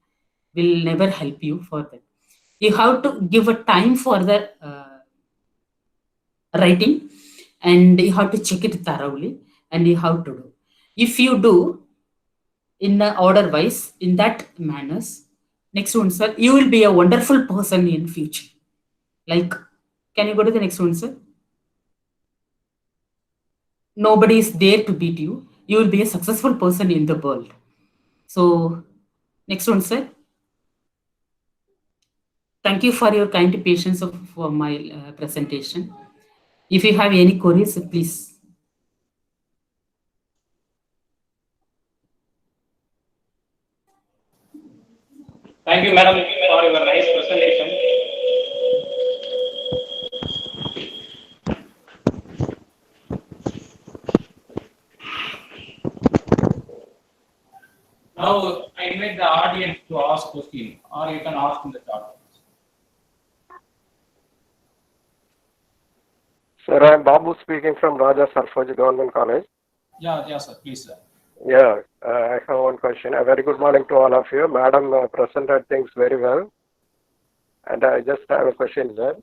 will never help you for that. You have to give a time for the writing, and you have to check it thoroughly, and you have to do. If you do in the order wise, in that manners, next one, sir, you will be a wonderful person in future. Like, can you go to the next one, sir? Nobody is there to beat you. You will be a successful person in the world. So, next one, sir. Thank you for your kind patience for my presentation. If you have any queries, please. Thank you, madam, for your nice presentation. Now, I invite the audience to ask questions, or you can ask in the chat. Sir, I am Babu speaking from Raja Sarfaji Government College. Yeah, sir. Please, sir. Yeah, I have one question. A very good morning to all of you. Madam presented things very well. And I just have a question, sir.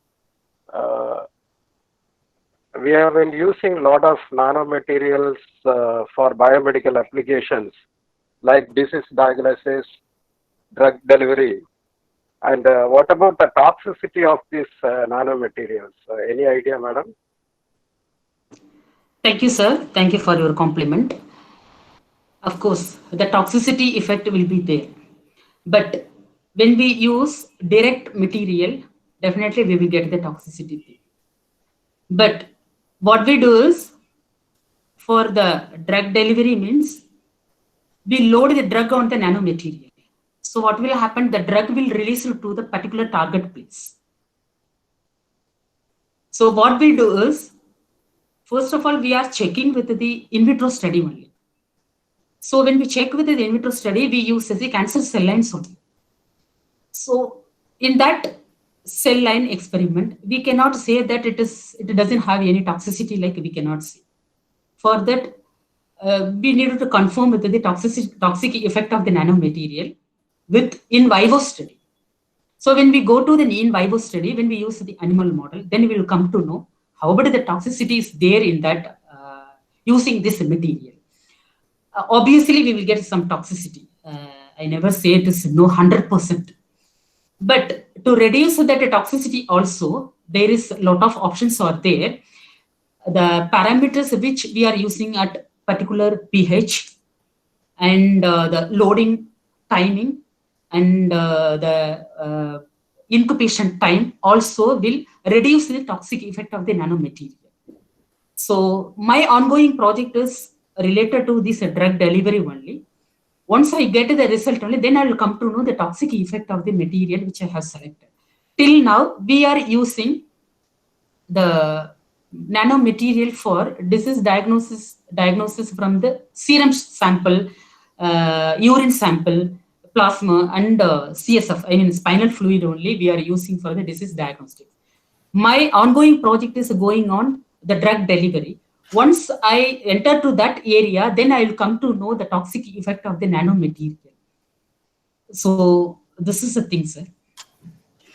We have been using a lot of nanomaterials for biomedical applications, like disease diagnosis, drug delivery. And what about the toxicity of these nanomaterials? Any idea, madam? Thank you, sir. Thank you for your compliment. Of course, the toxicity effect will be there. But when we use direct material, definitely we will get the toxicity. But what we do is, for the drug delivery means, we load the drug on the nanomaterial. So what will happen? The drug will release to the particular target place. So what we do is, First of all, we are checking with the in vitro study only. So when we check with the in vitro study, we use the cancer cell lines only. So in that cell line experiment, we cannot say that it doesn't have any toxicity, like we cannot say. For that, we needed to confirm with the toxic effect of the nanomaterial with in vivo study. So when we go to the in vivo study, when we use the animal model, then we will come to know how about the toxicity is there in that using this material. Obviously, we will get some toxicity. I never say it is no 100%. But to reduce that toxicity also, there is a lot of options are there. The parameters which we are using at particular pH and the loading timing and the incubation time also will reduce the toxic effect of the nanomaterial. So my ongoing project is related to this drug delivery only. Once I get the result only, then I will come to know the toxic effect of the material which I have selected. Till now, we are using the nanomaterial for disease diagnosis from the serum sample, urine sample, plasma, and CSF, I mean spinal fluid only we are using for the disease diagnostics. My ongoing project is going on the drug delivery. Once I enter to that area, then I will come to know the toxic effect of the nanomaterial. So this is the thing, sir.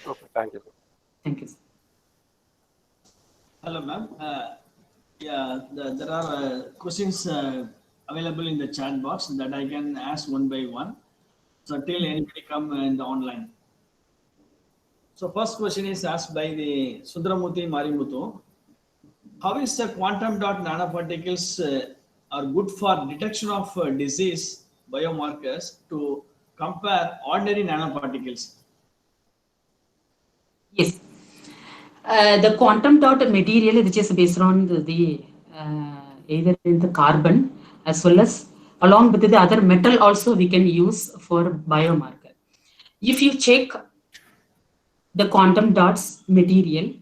Okay, thank you. Thank you, sir. Hello, ma'am. There are questions available in the chat box that I can ask one by one. So till anybody come in the online. So first question is asked by the Sundaramurthy Marimuthu. How is the quantum dot nanoparticles are good for detection of disease biomarkers to compare ordinary nanoparticles? Yes. The quantum dot material, which is based on the either in the carbon as well as along with the other metal also we can use for biomarker. If you check the quantum dots material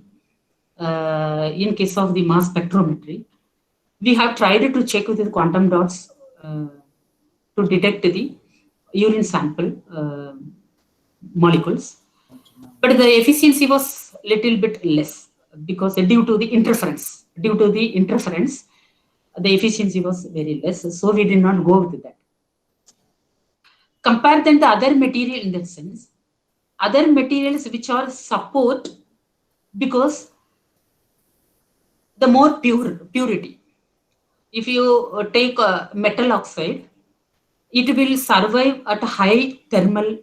in case of the mass spectrometry, we have tried to check with the quantum dots to detect the urine sample molecules, but the efficiency was little bit less because due to the interference, the efficiency was very less. So we did not go with that. Compare then the other material in that sense, other materials which are support because the more purity. If you take a metal oxide, it will survive at a high thermal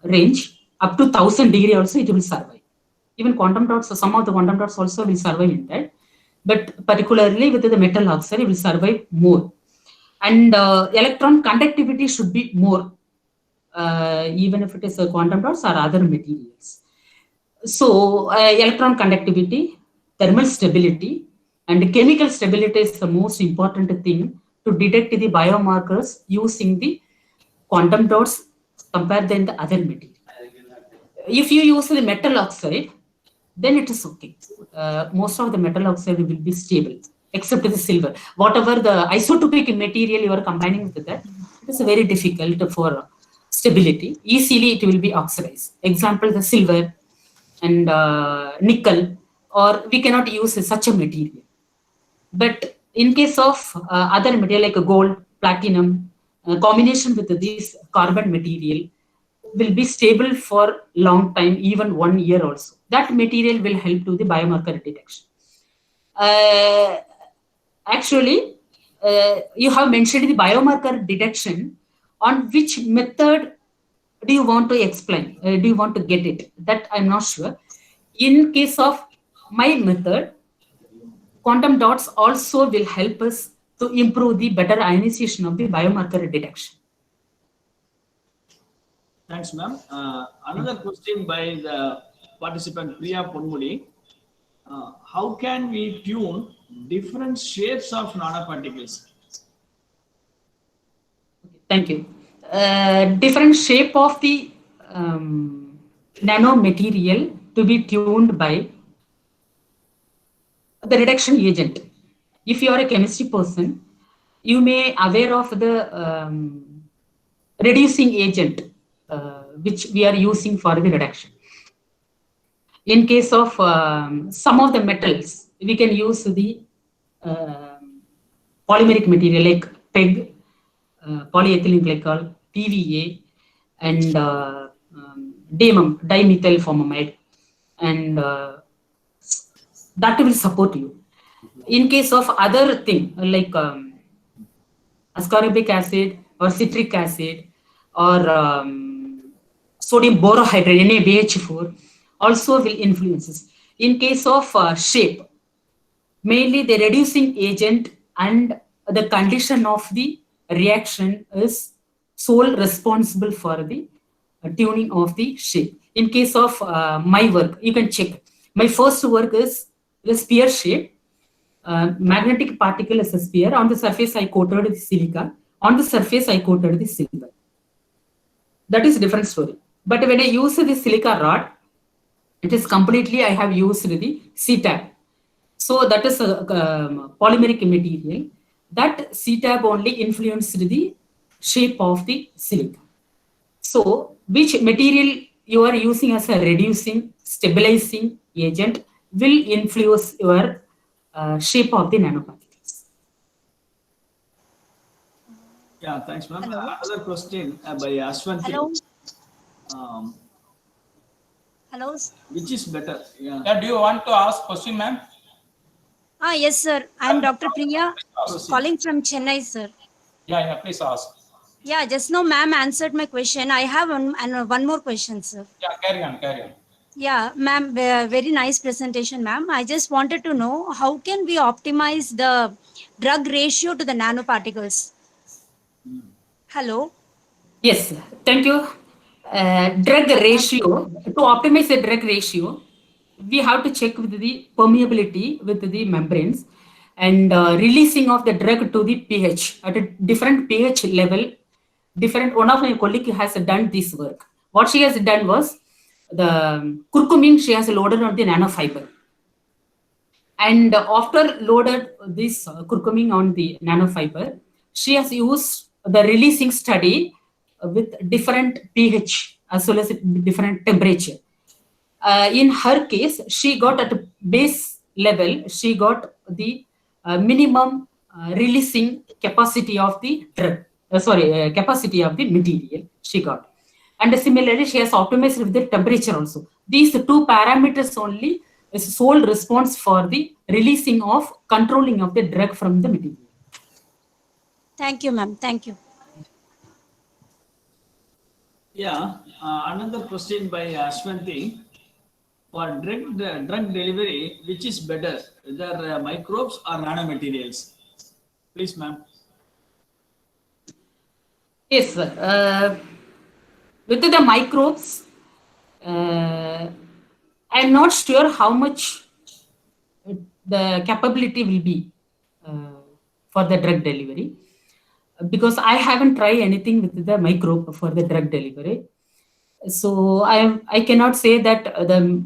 range up to 1000 degree also it will survive. Even quantum dots, some of the quantum dots also will survive in that, but particularly with the metal oxide it will survive more. And electron conductivity should be more, even if it is a quantum dots or other materials. So electron conductivity, thermal stability, and chemical stability is the most important thing to detect the biomarkers using the quantum dots compared than the other material. If you use the metal oxide, then it is okay. Most of the metal oxide will be stable, except the silver. Whatever the isotopic material you are combining with that, it is very difficult for stability. Easily it will be oxidized. Example, the silver and nickel, or we cannot use such a material. But in case of other material like gold, platinum, combination with this carbon material will be stable for long time, even 1 year also. That material will help to the biomarker detection. Actually, you have mentioned the biomarker detection. On which method do you want to explain? Do you want to get it? That I'm not sure. In case of my method, quantum dots also will help us to improve the better ionization of the biomarker detection. Thanks, ma'am. Another question by the participant Priya Ponmudi. How can we tune different shapes of nanoparticles? Thank you. Different shape of the nanomaterial to be tuned by the reduction agent. If you are a chemistry person, you may aware of the reducing agent which we are using for the reduction. In case of some of the metals, we can use the polymeric material like PEG, polyethylene glycol, PVA, and dimethyl formamide, and that will support you. In case of other thing like ascorbic acid or citric acid or sodium borohydride NaBH4 also will influence this. In case of shape, mainly the reducing agent and the condition of the reaction is sole responsible for the tuning of the shape. In case of my work, you can check. My first work is the sphere shape. Magnetic particle is a sphere. On the surface, I coated the silica. On the surface, I coated the silver. That is a different story. But when I use the silica rod, it is completely, I have used the CTAB. So that is a polymeric material. That CTAB only influenced the shape of the silica. So which material you are using as a reducing, stabilizing agent will influence your shape of the nanoparticles. Yeah, thanks, ma'am. Hello. Another question by Ashwanti. Hello. Um, Hello. which is better? Yeah. Yeah, do you want to ask question, ma'am? Yes, sir. I'm Dr. Priya Proceed. calling from Chennai, sir. Yeah, please ask. Yeah, just now ma'am answered my question. I have one more question, sir. Yeah, carry on, carry on. Yeah, ma'am, very nice presentation, ma'am. I just wanted to know how can we optimize the drug ratio to the nanoparticles? Hello. Yes, thank you. Drug ratio, to optimize the drug ratio, we have to check with the permeability with the membranes and releasing of the drug to the pH at a different pH level. One of my colleague has done this work. What she has done was the curcumin she has loaded on the nanofiber. And after loaded this curcumin on the nanofiber, she has used the releasing study with different pH as well as different temperature. In her case, she got at base level, she got the minimum releasing capacity of the drug, capacity of the material she got. And similarly, she has optimized with the temperature also. These two parameters only is sole response for the releasing of controlling of the drug from the material. Thank you, ma'am. Thank you. Yeah, another question by Ashwanti. For drug delivery, which is better, whether microbes or nanomaterials? Please, ma'am. Yes, sir. With the microbes, I'm not sure how much the capability will be for the drug delivery, because I haven't tried anything with the microbe for the drug delivery. So I cannot say that the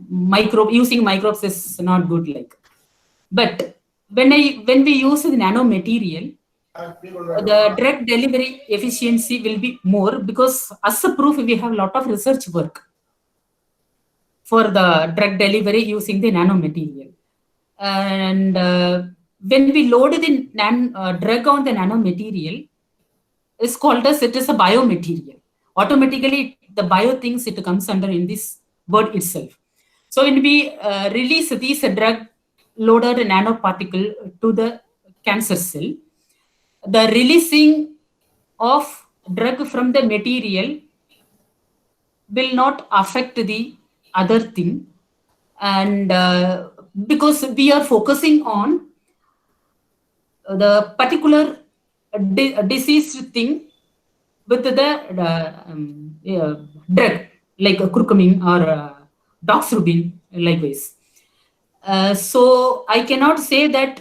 using microbes is not good. Like, but when we use the nanomaterial, the drug delivery efficiency will be more, because as a proof we have a lot of research work for the drug delivery using the nanomaterial. And when we load the drug on the nanomaterial, it's called as it is a biomaterial. Automatically, the bio things it comes under in this word itself. So when we release these drug loaded nanoparticle to the cancer cell, the releasing of drug from the material will not affect the other thing, and because we are focusing on the particular diseased thing with the drug like curcumin or doxorubin, likewise. So I cannot say that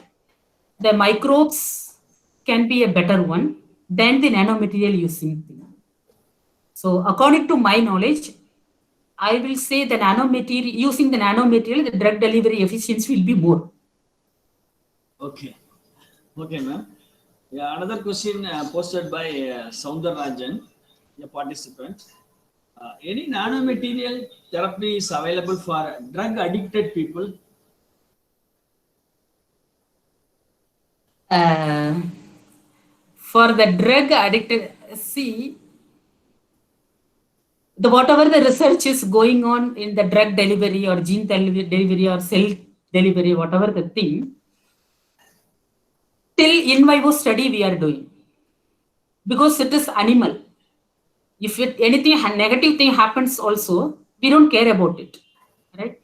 the microbes can be a better one than the nanomaterial using thing. So according to my knowledge, I will say the nanomaterial, using the nanomaterial, the drug delivery efficiency will be more. Okay. Okay, ma'am. Yeah, another question posted by Soundararajan, a participant. Any nanomaterial therapy is available for drug addicted people? Uh, for the drug addicted, see, the whatever the research is going on in the drug delivery or gene delivery or cell delivery, whatever the thing, till in vivo study we are doing, because it is animal. If anything negative thing happens also, we don't care about it, right?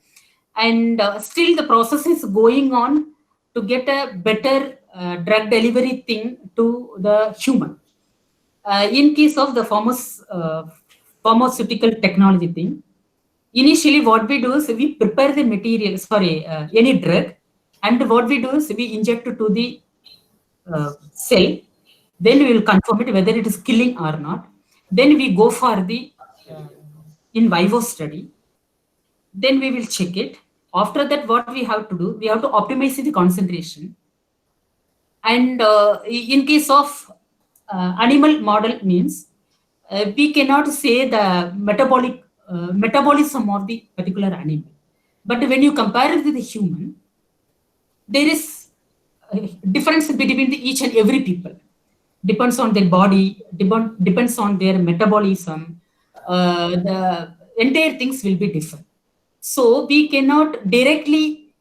And still the process is going on to get a better drug delivery thing to the human. In case of the pharmaceutical technology thing, initially what we do is we prepare the material, any drug, and what we do is we inject it to the cell, then we will confirm it whether it is killing or not. Then we go for the in vivo study. Then we will check it. After that, what we have to do, we have to optimize the concentration. And in case of animal model means, we cannot say the metabolism of the particular animal. But when you compare it with the human, there is a difference between each and every people. Depends on their body, depends on their metabolism. The entire things will be different. So we cannot directly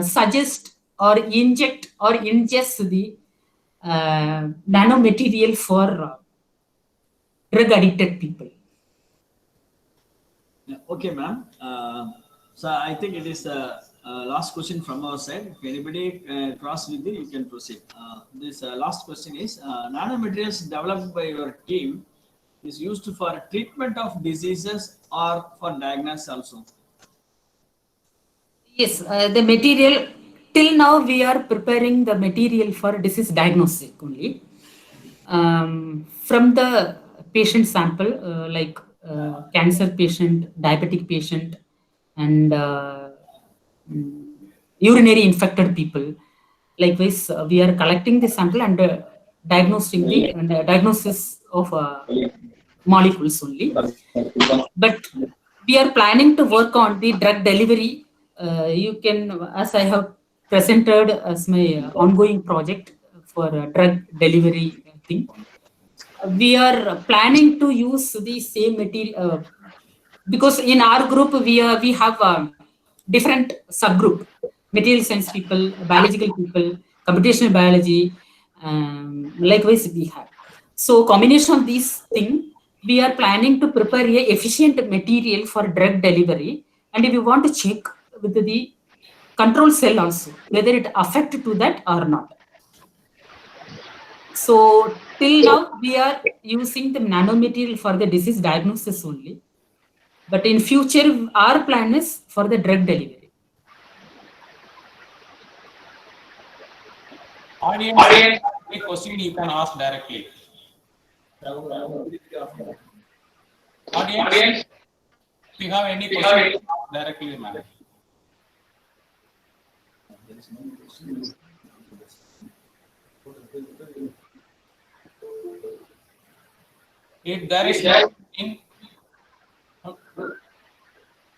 suggest or inject or ingest the nanomaterial for drug addicted people. Yeah, okay, ma'am. So I think it is the last question from our side. If anybody cross with you can proceed. This last question is nanomaterials developed by your team is used for treatment of diseases or for diagnosis also. Yes, the material, till now we are preparing the material for disease diagnostic only. From the patient sample, like cancer patient, diabetic patient, and urinary infected people. Likewise, we are collecting the sample and diagnosing the diagnosis of molecules only. But we are planning to work on the drug delivery. You can, as I have presented as my ongoing project for drug delivery thing, we are planning to use the same material, because in our group we have different subgroup: material science people, biological people, computational biology. Likewise, we have. So combination of these things, we are planning to prepare a efficient material for drug delivery, and we want to check with the control cell also whether it affect to that or not. So till now we are using the nanomaterial for the disease diagnosis only, but in future our plan is for the drug delivery. Audience, any question you can ask directly. Audience, if you have any question, ask directly, ma'am. If there is no question,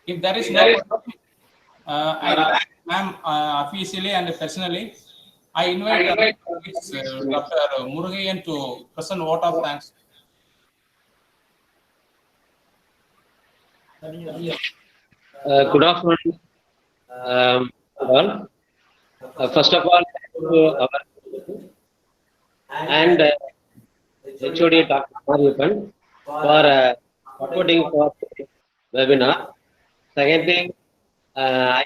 if there is no question, ma'am, officially and personally, I invite Dr. Murugayan to present vote of thanks. Good afternoon, all. First of all, thank you to our and HOD Dr. Mariappan for supporting for the webinar. Second thing, I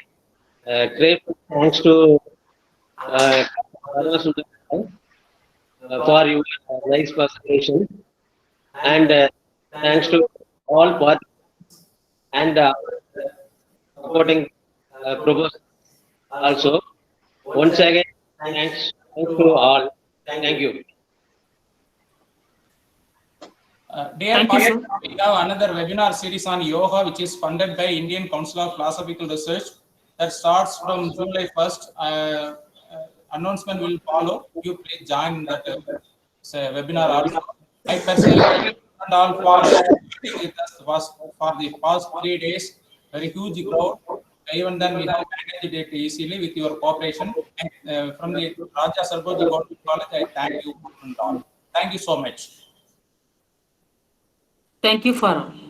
grateful thanks to for your nice presentation, and thanks to all participants and supporting proposal also. Once again, thanks to all. Thank you. Dear Thank you, sir. participants, we have another webinar series on yoga, which is funded by Indian Council of Philosophical Research, that starts from July 1st. announcement will follow. You please join that webinar also. I personally and all for meeting with us was for the past 3 days. Very huge crowd. Even then, we have managed it easily with your cooperation. And, from the Raja Sarboji Government College, I thank you and all. Thank you so much. Thank you for all.